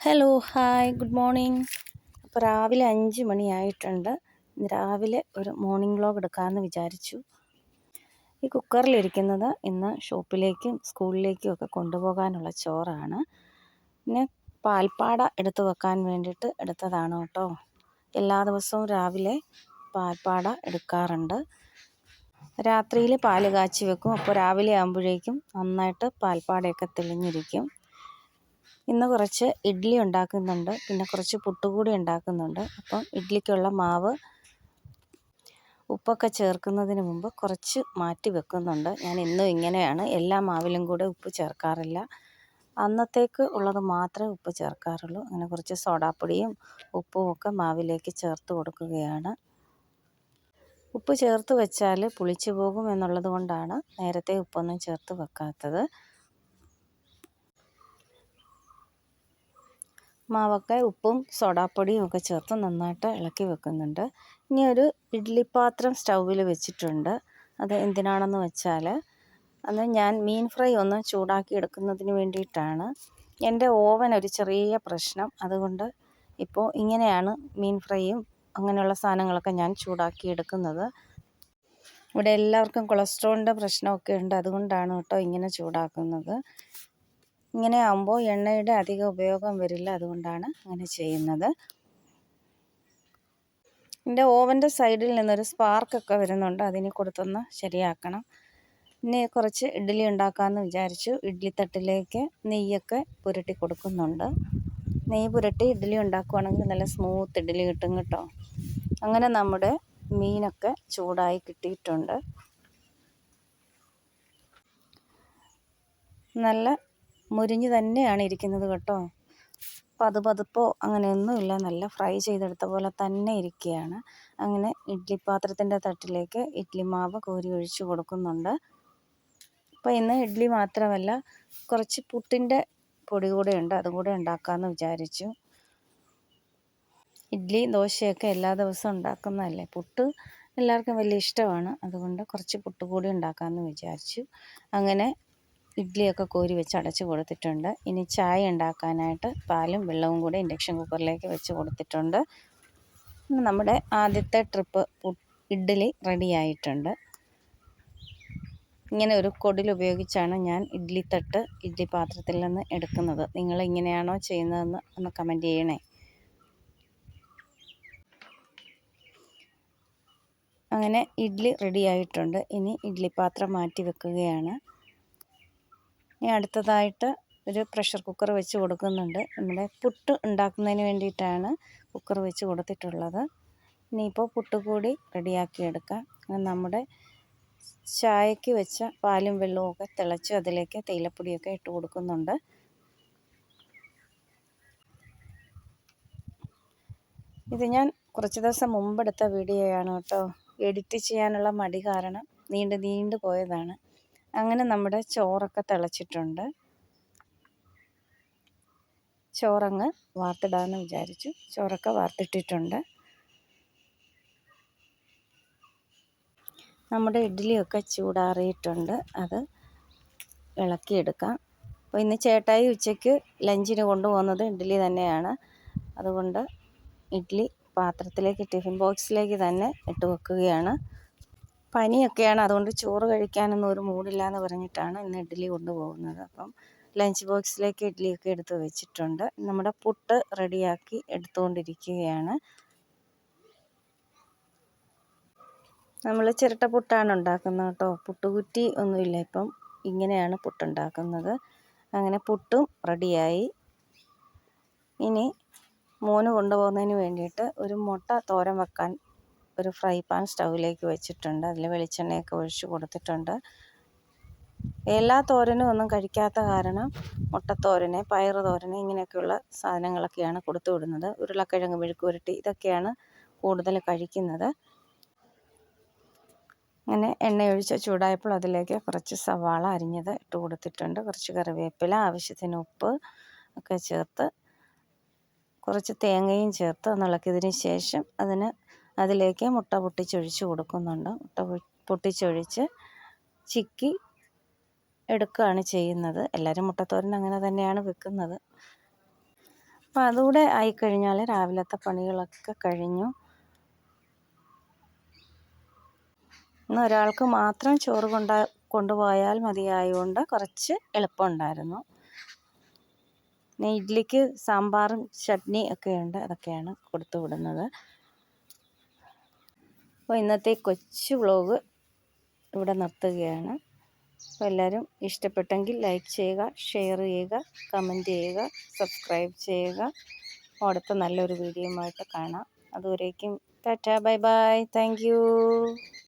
Hello, hi, good morning. അപ്പോൾ രാവിലെ 5 മണിയായിട്ടുണ്ട്. ഇന്ന് രാവിലെ ഒരു മോർണിംഗ് വ്ലോഗ് എടുക്കാമെന്ന് വിചാരിച്ചു. ഈ കുക്കറിലിരിക്കുന്നത് ഇന്ന് ഷോപ്പിലേക്കും സ്കൂളിലേക്കും ഒക്കെ കൊണ്ടുപോകാനുള്ള ചോറാണ്. പിന്നെ പാൽപ്പാട എടുത്ത് വെക്കാൻ വേണ്ടിയിട്ട് എടുത്തതാണ് കേട്ടോ. എല്ലാ ദിവസവും രാവിലെ പാൽപ്പാട എടുക്കാറുണ്ട്. രാത്രിയിൽ പാല് കാച്ചി വെക്കും. അപ്പോൾ രാവിലെ ആകുമ്പോഴേക്കും നന്നായിട്ട് പാൽപ്പാടയൊക്കെ തെളിഞ്ഞിരിക്കും. ഇന്ന് കുറച്ച് ഇഡ്ഡലി ഉണ്ടാക്കുന്നുണ്ട്, പിന്നെ കുറച്ച് പുട്ടുകൂടി ഉണ്ടാക്കുന്നുണ്ട്. അപ്പം ഇഡ്ഡലിക്കുള്ള മാവ് ഉപ്പൊക്കെ ചേർക്കുന്നതിന് മുമ്പ് കുറച്ച് മാറ്റി വെക്കുന്നുണ്ട്. ഞാൻ ഇന്നും ഇങ്ങനെയാണ്, എല്ലാ മാവിലും കൂടെ ഉപ്പ് ചേർക്കാറില്ല. അന്നത്തേക്ക് ഉള്ളത് മാത്രമേ ഉപ്പ് ചേർക്കാറുള്ളൂ. അങ്ങനെ കുറച്ച് സോഡാപ്പൊടിയും ഉപ്പും ഒക്കെ മാവിലേക്ക് ചേർത്ത് കൊടുക്കുകയാണ്. ഉപ്പ് ചേർത്ത് വെച്ചാൽ പുളിച്ചു പോകും എന്നുള്ളത് കൊണ്ടാണ് നേരത്തെ ഉപ്പൊന്നും ചേർത്ത് വെക്കാത്തത്. മാവൊക്കെ ഉപ്പും സോഡാപ്പൊടിയും ഒക്കെ ചേർത്ത് നന്നായിട്ട് ഇളക്കി വെക്കുന്നുണ്ട്. ഇനി ഒരു ഇഡ്ഡലി പാത്രം സ്റ്റൗവിൽ വെച്ചിട്ടുണ്ട്. അത് എന്തിനാണെന്ന് വെച്ചാൽ ഞാൻ മീൻ ഫ്രൈ ഒന്ന് ചൂടാക്കി എടുക്കുന്നതിന് വേണ്ടിയിട്ടാണ്. എൻ്റെ ഓവൻ ഒരു ചെറിയ പ്രശ്നം, അതുകൊണ്ട് ഇപ്പോൾ ഇങ്ങനെയാണ് മീൻ ഫ്രൈയും അങ്ങനെയുള്ള സാധനങ്ങളൊക്കെ ഞാൻ ചൂടാക്കി എടുക്കുന്നത്. ഇവിടെ എല്ലാവർക്കും കൊളസ്ട്രോളിൻ്റെ പ്രശ്നമൊക്കെ ഉണ്ട്, അതുകൊണ്ടാണ് കേട്ടോ ഇങ്ങനെ ചൂടാക്കുന്നത്. ഇങ്ങനെ ആകുമ്പോൾ എണ്ണയുടെ അധിക ഉപയോഗം വരില്ല, അതുകൊണ്ടാണ് അങ്ങനെ ചെയ്യുന്നത്. എൻ്റെ ഓവൻ്റെ സൈഡിൽ നിന്നൊരു സ്പാർക്കൊക്കെ വരുന്നുണ്ട്, അതിനെ കൊടുത്തൊന്ന് ശരിയാക്കണം. പിന്നെ കുറച്ച് ഇഡ്ഡലി ഉണ്ടാക്കാമെന്ന് വിചാരിച്ചു. ഇഡ്ഡലി തട്ടിലേക്ക് നെയ്യൊക്കെ പുരട്ടി കൊടുക്കുന്നുണ്ട്. നെയ്യ് പുരട്ടി ഇഡ്ഡലി ഉണ്ടാക്കുവാണെങ്കിൽ നല്ല സ്മൂത്ത് ഇഡ്ഡലി കിട്ടും കേട്ടോ. അങ്ങനെ നമ്മുടെ മീനൊക്കെ ചൂടായി കിട്ടിയിട്ടുണ്ട്. നല്ല മുരിഞ്ഞ് തന്നെയാണ് ഇരിക്കുന്നത് കേട്ടോ. പതുപ്പോ അങ്ങനെയൊന്നുമില്ല, നല്ല ഫ്രൈ ചെയ്തെടുത്ത പോലെ തന്നെ ഇരിക്കുകയാണ്. അങ്ങനെ ഇഡ്ഡലി പാത്രത്തിൻ്റെ തട്ടിലേക്ക് ഇഡ്ഡലി മാവ് കോരി ഒഴിച്ച് കൊടുക്കുന്നുണ്ട്. അപ്പോൾ ഇന്ന് ഇഡ്ഡലി മാത്രമല്ല, കുറച്ച് പുട്ടിൻ്റെ പൊടി കൂടെ ഉണ്ട്, അതും കൂടെ ഉണ്ടാക്കാമെന്ന് വിചാരിച്ചു. ഇഡ്ഡലി ദോശയൊക്കെ എല്ലാ ദിവസവും ഉണ്ടാക്കുന്നതല്ലേ, പുട്ട് എല്ലാവർക്കും വലിയ ഇഷ്ടമാണ്, അതുകൊണ്ട് കുറച്ച് പുട്ട് കൂടി ഉണ്ടാക്കാമെന്ന് വിചാരിച്ചു. അങ്ങനെ ഇഡ്ഡലിയൊക്കെ കോരി വെച്ച് അടച്ച് കൊടുത്തിട്ടുണ്ട്. ഇനി ചായ ഉണ്ടാക്കാനായിട്ട് പാലും വെള്ളവും കൂടെ ഇൻഡക്ഷൻ കുക്കറിലേക്ക് വെച്ച് കൊടുത്തിട്ടുണ്ട്. നമ്മുടെ ആദ്യത്തെ ട്രിപ്പ് ഇഡ്ഡലി റെഡിയായിട്ടുണ്ട്. ഇങ്ങനെ ഒരു കൊടിൽ ഉപയോഗിച്ചാണ് ഞാൻ ഇഡ്ഡലി തട്ട് ഇഡ്ഡലി പാത്രത്തിൽ നിന്ന് എടുക്കുന്നത്. നിങ്ങൾ ഇങ്ങനെയാണോ ചെയ്യുന്നതെന്ന് ഒന്ന് കമൻറ്റ് ചെയ്യണേ. അങ്ങനെ ഇഡ്ഡലി റെഡിയായിട്ടുണ്ട്. ഇനി ഇഡ്ഡലി പാത്രം മാറ്റി വെക്കുകയാണ്. ഇനി അടുത്തതായിട്ട് ഒരു പ്രഷർ കുക്കർ വെച്ച് കൊടുക്കുന്നുണ്ട്. നമ്മുടെ പുട്ട് ഉണ്ടാക്കുന്നതിന് വേണ്ടിയിട്ടാണ് കുക്കർ വെച്ച് കൊടുത്തിട്ടുള്ളത്. ഇനിയിപ്പോൾ പുട്ട് കൂടി റെഡിയാക്കിയെടുക്കാം. നമ്മുടെ ചായക്ക് വെച്ച പാലും വെള്ളവും ഒക്കെ തിളച്ച് അതിലേക്ക് തേയിലപ്പൊടിയൊക്കെ ഇട്ട് കൊടുക്കുന്നുണ്ട്. ഇത് ഞാൻ കുറച്ച് ദിവസം മുമ്പെടുത്ത വീഡിയോയാണ് കേട്ടോ. എഡിറ്റ് ചെയ്യാനുള്ള മടി കാരണം നീണ്ടു പോയതാണ്. അങ്ങനെ നമ്മുടെ ചോറൊക്കെ തിളച്ചിട്ടുണ്ട്. ചോറങ്ങ് വാർത്തിടാമെന്ന് വിചാരിച്ചു. ചോറൊക്കെ വാർത്തിട്ടിട്ടുണ്ട്. നമ്മുടെ ഇഡ്ഡലിയൊക്കെ ചൂടാറിയിട്ടുണ്ട്, അത് ഇളക്കിയെടുക്കാം. അപ്പോൾ ഇന്ന് ചേട്ടായി ഉച്ചയ്ക്ക് ലഞ്ചിന് കൊണ്ടുപോകുന്നത് ഇഡ്ഡലി തന്നെയാണ്. അതുകൊണ്ട് ഇഡ്ഡലി പാത്രത്തിലേക്ക് ടിഫിൻ ബോക്സിലേക്ക് തന്നെ ഇട്ട് വെക്കുകയാണ്. പനിയൊക്കെയാണ്, അതുകൊണ്ട് ചോറ് കഴിക്കാനൊന്നും ഒരു മൂഡില്ലാന്ന് പറഞ്ഞിട്ടാണ് ഇന്ന് ഇഡ്ഡലി കൊണ്ടുപോകുന്നത്. അപ്പം ലഞ്ച് ബോക്സിലേക്ക് ഇഡ്ഡലിയൊക്കെ എടുത്ത് വെച്ചിട്ടുണ്ട്. നമ്മുടെ പുട്ട് റെഡിയാക്കി എടുത്തുകൊണ്ടിരിക്കുകയാണ്. നമ്മൾ ചിരട്ട പുട്ടാണ് ഉണ്ടാക്കുന്നത് കേട്ടോ. പുട്ടുകുറ്റി ഒന്നുമില്ല, ഇപ്പം ഇങ്ങനെയാണ് പുട്ടുണ്ടാക്കുന്നത്. അങ്ങനെ പുട്ടും റെഡിയായി. ഇനി മോന് കൊണ്ടുപോകുന്നതിന് വേണ്ടിയിട്ട് ഒരു മുട്ട തോരൻ വെക്കാൻ ഒരു ഫ്രൈ പാൻ സ്റ്റൗവിലേക്ക് വെച്ചിട്ടുണ്ട്. അതിൽ വെളിച്ചെണ്ണയൊക്കെ ഒഴിച്ച് കൊടുത്തിട്ടുണ്ട്. എല്ലാ തോരനും ഒന്നും കഴിക്കാത്ത കാരണം മുട്ടത്തോരന്, പയറ് തോരന് ഇങ്ങനെയൊക്കെയുള്ള സാധനങ്ങളൊക്കെയാണ് കൊടുത്തു വിടുന്നത്. ഉരുളക്കിഴങ്ങ് മെഴുക്കുപുരട്ടി ഇതൊക്കെയാണ് കൂടുതൽ കഴിക്കുന്നത്. അങ്ങനെ എണ്ണയൊഴിച്ച് ചൂടായപ്പോൾ അതിലേക്ക് കുറച്ച് സവാള അരിഞ്ഞത് ഇട്ട് കൊടുത്തിട്ടുണ്ട്. കുറച്ച് കറിവേപ്പില, ആവശ്യത്തിന് ഉപ്പ് ഒക്കെ ചേർത്ത് കുറച്ച് തേങ്ങയും ചേർത്ത് ഒന്ന് ഇളക്കിയതിന് ശേഷം അതിലേക്ക് മുട്ട പൊട്ടിച്ചൊഴിച്ച് കൊടുക്കുന്നുണ്ട്. മുട്ട പൊട്ടിച്ചൊഴിച്ച് ചിക്കി എടുക്കുകയാണ് ചെയ്യുന്നത്. എല്ലാവരും മുട്ടത്തോരൻ അങ്ങനെ തന്നെയാണ് വെക്കുന്നത്. അപ്പോൾ അതുകൂടെ ആയിക്കഴിഞ്ഞാൽ രാവിലത്തെ പണികളൊക്കെ കഴിഞ്ഞു. ഇന്ന് ഒരാൾക്ക് മാത്രം ചോറ് കൊണ്ടുപോയാൽ മതിയായതുകൊണ്ട് കുറച്ച് എളുപ്പമുണ്ടായിരുന്നു. പിന്നെ ഇഡ്ഡലിക്ക് സാമ്പാറും ചട്നി ഒക്കെ ഉണ്ട്, അതൊക്കെയാണ് കൊടുത്തു വിടുന്നത്. അപ്പോൾ ഇന്നത്തെ കൊച്ചു വ്ലോഗ് ഇവിടെ നിർത്തുകയാണ്. അപ്പോൾ എല്ലാവരും ഇഷ്ടപ്പെട്ടെങ്കിൽ ലൈക്ക് ചെയ്യുക, ഷെയർ ചെയ്യുക, കമൻറ്റ് ചെയ്യുക, സബ്സ്ക്രൈബ് ചെയ്യുക. അടുത്ത നല്ലൊരു വീഡിയോയുമായിട്ട് കാണാം. അതുവരേക്കും Tata, bye bye, thank you.